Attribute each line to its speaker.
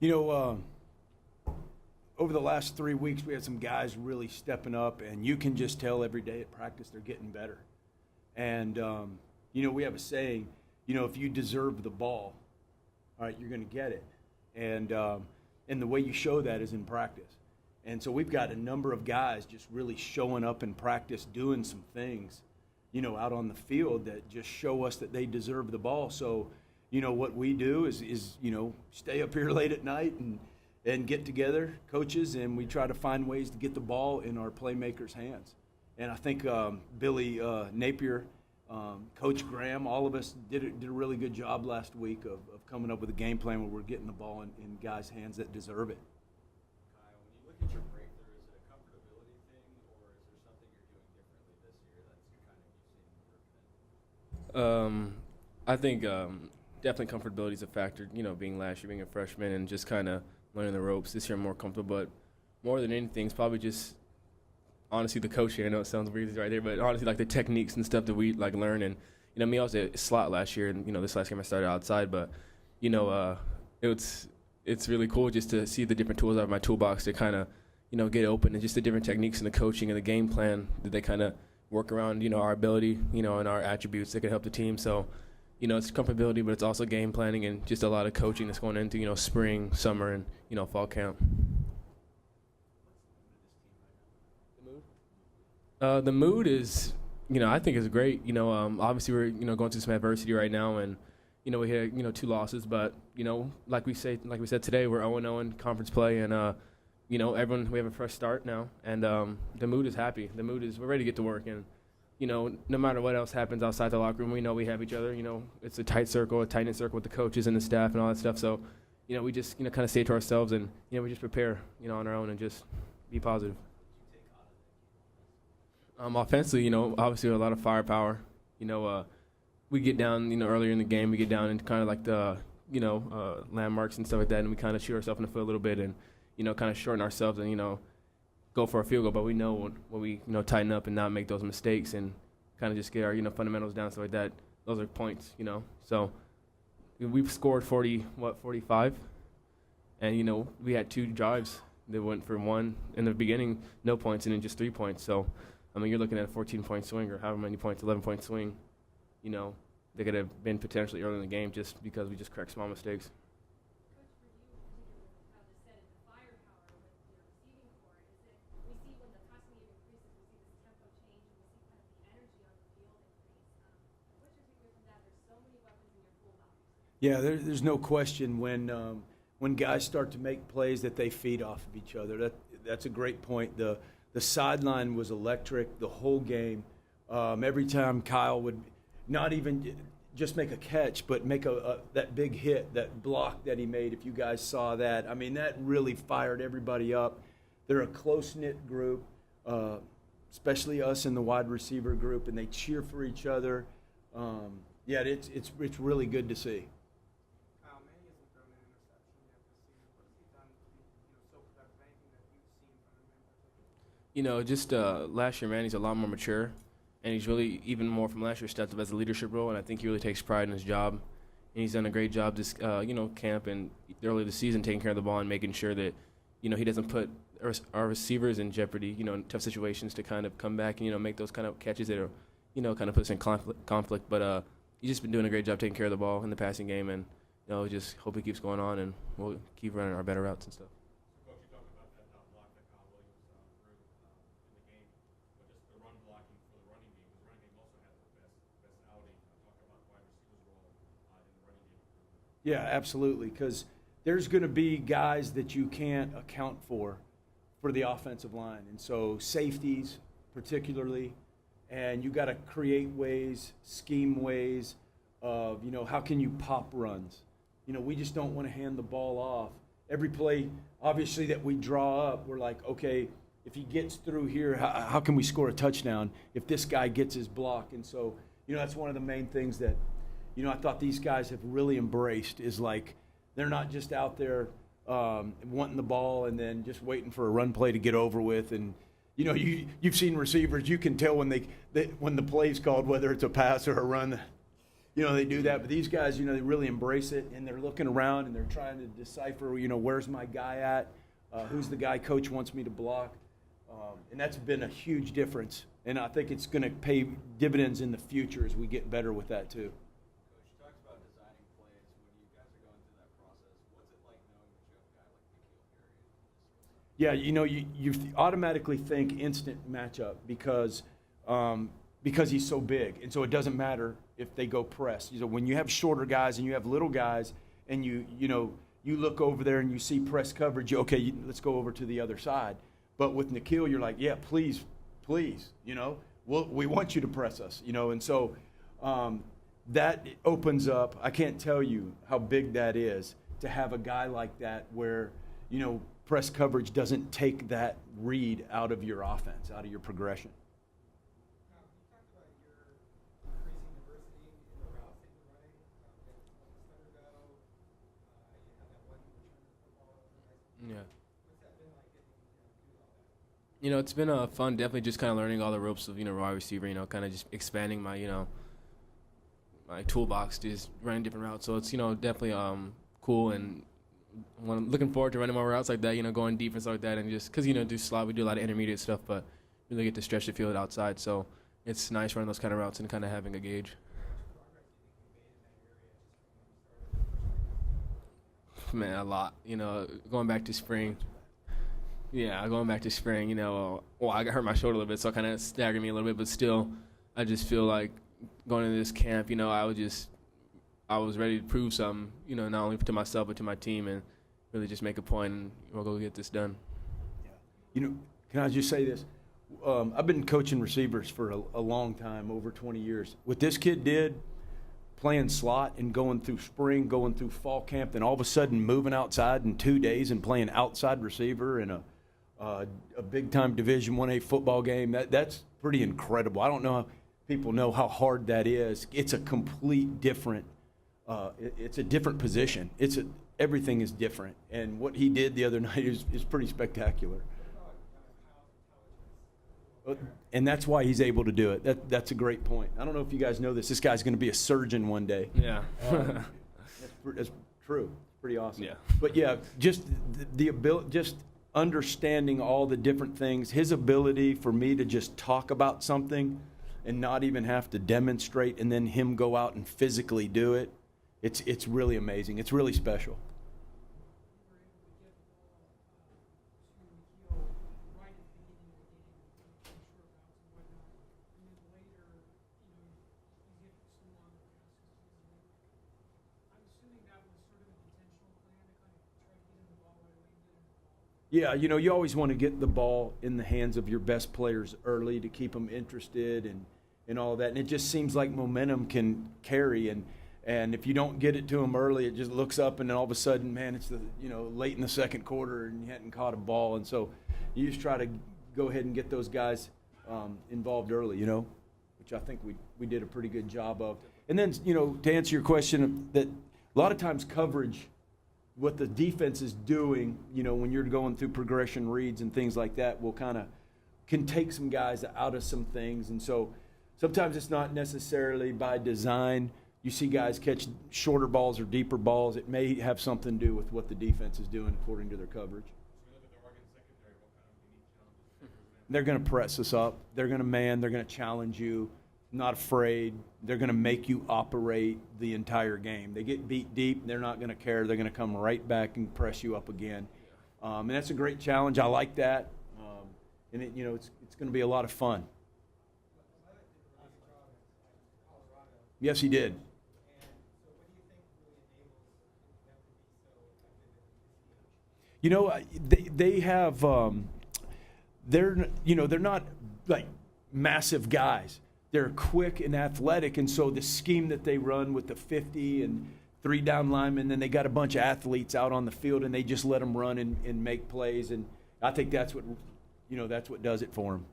Speaker 1: You know, over the last 3 weeks, we had some guys really stepping up, and you can just tell every day at practice they're getting better. And, you know, we have a saying, you know, if you deserve the ball, all right, you're going to get it. And the way you show that is in practice. And so we've got a number of guys just really showing up in practice, doing some things, you know, out on the field that just show us that they deserve the ball. So, you know, what we do is you know, stay up here late at night and get together, coaches, and we try to find ways to get the ball in our playmakers' hands. And I think Billy Napier, Coach Graham, all of us did a really good job last week of coming up with a game plan where we're getting the ball in guys' hands that deserve it.
Speaker 2: Kyle, when you look at your breakthrough, is it a comfortability thing, or is there something you're doing differently this year that's kind of you've seen improvement?
Speaker 3: I think definitely comfortability is a factor, you know, being last year, being a freshman, and just kind of learning the ropes. This year I'm more comfortable, but more than anything, it's probably just honestly the coaching. I know it sounds weird right there, but honestly, like the techniques and stuff that we like learn. And you know, me, I was a slot last year, and you know, this last game I started outside, but you know, it's really cool just to see the different tools out of my toolbox to kind of, you know, get open, and just the different techniques and the coaching and the game plan that they kind of work around, you know, our ability, you know, and our attributes that can help the team. So, you know, it's comfortability, but it's also game planning and just a lot of coaching that's going into, you know, spring, summer, and, you know, fall camp. The mood is, you know, I think is great. You know, obviously we're, you know, going through some adversity right now, and, you know, we had, you know, 2 losses, but, you know, like we said today, we're 0-0 in conference play, and, you know, we have a fresh start now, and the mood is happy. The mood is, we're ready to get to work, and, you know, no matter what else happens outside the locker room, we know we have each other. You know, it's a tight circle, a tight-knit circle with the coaches and the staff and all that stuff. So, you know, we just, you know, kind of stay to ourselves, and, you know, we just prepare, you know, on our own and just be positive. Offensively, you know, obviously a lot of firepower. You know, we get down, you know, earlier in the game, we get down into kind of like the, you know, landmarks and stuff like that, and we kind of shoot ourselves in the foot a little bit and, you know, kind of shorten ourselves and, you know, go for a field goal. But we know when we, you know, tighten up and not make those mistakes and kind of just get our, you know, fundamentals down, stuff like that, those are points, you know. So we've scored 45, and, you know, we had 2 drives that went for 1 in the beginning, no points, and then just 3 points. So, I mean, you're looking at a 14-point swing or however many points, 11-point swing. You know, they could have been potentially early in the game just because we just correct small mistakes.
Speaker 4: Coach, for you, particularly, how this said it, the firepower with your receiving core, is that we see when the passing game increases, we see this tempo change, and we see kind of the energy on the field increase. What's your takeaway from that? There's so many weapons in your toolbox.
Speaker 1: Yeah, there's no question when guys start to make plays that they feed off of each other. That's a great point. The sideline was electric the whole game. Every time Kyle would not even just make a catch, but make that big hit, that block that he made, if you guys saw that. I mean, that really fired everybody up. They're a close-knit group, especially us in the wide receiver group, and they cheer for each other. Yeah, it's really good to see.
Speaker 5: Kyle, Manny hasn't thrown an interception yet this season. What has he done to be, you know, so productive? Anything that you've seen from him in particular?
Speaker 3: You know, just last year, Manny's a lot more mature, and he's really, even more from last year, stepped up as a leadership role, and I think he really takes pride in his job. And he's done a great job this, you know, camp and early this season, taking care of the ball and making sure that, you know, he doesn't put our receivers in jeopardy, you know, in tough situations to kind of come back and, you know, make those kind of catches that are, you know, kind of put us in conflict. But he's just been doing a great job taking care of the ball in the passing game, and, you know, just hope he keeps going on, and we'll keep running our better routes and stuff.
Speaker 2: Coach, you talked about that block that Kyle Williams threw in the game, but just the run blocking for the running game. The running game also had the best outing. Talk about wide receivers' role in the running game.
Speaker 1: Yeah, absolutely, because there's going to be guys that you can't account for the offensive line, and so safeties particularly, and you got to create ways, scheme ways of, you know, how can you pop runs? You know, we just don't want to hand the ball off. Every play, obviously, that we draw up, we're like, okay, if he gets through here, how can we score a touchdown if this guy gets his block? And so, you know, that's one of the main things that, you know, I thought these guys have really embraced is, like, they're not just out there wanting the ball and then just waiting for a run play to get over with. And, you know, you've seen receivers, you can tell when the play's called, whether it's a pass or a run. they do that. But these guys, they really embrace it, and they're looking around and they're trying to decipher, where's my guy at? Who's the guy coach wants me to block? And that's been a huge difference. And I think it's going to pay dividends in the future as we get better with that too.
Speaker 6: Coach, you talked about designing plays. When you guys are going through that process, what's it like knowing that you have a guy like Nikhil Harry?
Speaker 1: Yeah, you automatically think instant matchup because he's so big, and so it doesn't matter if they go press. When you have shorter guys and you have little guys, and you look over there and you see press coverage, okay, let's go over to the other side. But with Nikhil, you're like, yeah, please, we want you to press us, and so that opens up. I can't tell you how big that is to have a guy like that where, press coverage doesn't take that read out of your offense, out of your progression.
Speaker 5: You talked about your increasing diversity in the routes that you're running. You have center go. You have that one return to football.
Speaker 3: Yeah.
Speaker 5: What's that been like getting do all that?
Speaker 3: It's been fun, definitely just kind of learning all the ropes of, wide receiver, kind of just expanding my, my toolbox, just running different routes. So it's, definitely cool, and I'm looking forward to running more routes like that, going deep and stuff like that. And just because, do slot, we do a lot of intermediate stuff, but really get to stretch the field outside. So it's nice running those kind of routes and kind of having a gauge. Man, a lot. Going back to spring. Yeah, going back to spring, I got hurt my shoulder a little bit, so it kind of staggered me a little bit. But still, I just feel like going into this camp, I was ready to prove something, not only to myself but to my team, and really just make a point and we'll go get this done.
Speaker 1: Yeah. Can I just say this? I've been coaching receivers for a long time, over 20 years. What this kid did, playing slot and going through spring, going through fall camp, then all of a sudden moving outside in 2 days and playing outside receiver in a big-time Division I-A football game, that's pretty incredible. I don't know how people know how hard that is. It's a complete different it's a different position. Everything is different, and what he did the other night is pretty spectacular. And that's why he's able to do it. That's a great point. I don't know if you guys know this. This guy's going to be a surgeon one day.
Speaker 3: Yeah.
Speaker 1: That's true. Pretty awesome.
Speaker 3: Yeah.
Speaker 1: But yeah, just the ability, just understanding all the different things. His ability for me to just talk about something and not even have to demonstrate, and then him go out and physically do it. It's really amazing. It's really special. Yeah, you always want to get the ball in the hands of your best players early to keep them interested and all that. And it just seems like momentum can carry. And if you don't get it to them early, it just looks up and then all of a sudden, man, it's late in the second quarter and you hadn't caught a ball. And so you just try to go ahead and get those guys involved early, which I think we did a pretty good job of. And then, to answer your question, that a lot of times coverage, what the defense is doing, when you're going through progression reads and things like that, can take some guys out of some things. And so sometimes it's not necessarily by design. You see guys catch shorter balls or deeper balls. It may have something to do with what the defense is doing according to their coverage. They're going to press us up. They're going to man. They're going to challenge you. Not afraid. They're going to make you operate the entire game. They get beat deep. They're not going to care. They're going to come right back and press you up again. And that's a great challenge. I like that. And it's going to be a lot of fun. Yes, he did. They have they're not like massive guys. They're quick and athletic, and so the scheme that they run with the 50 and 3 down linemen, then they got a bunch of athletes out on the field, and they just let them run and make plays. And I think that's what does it for them.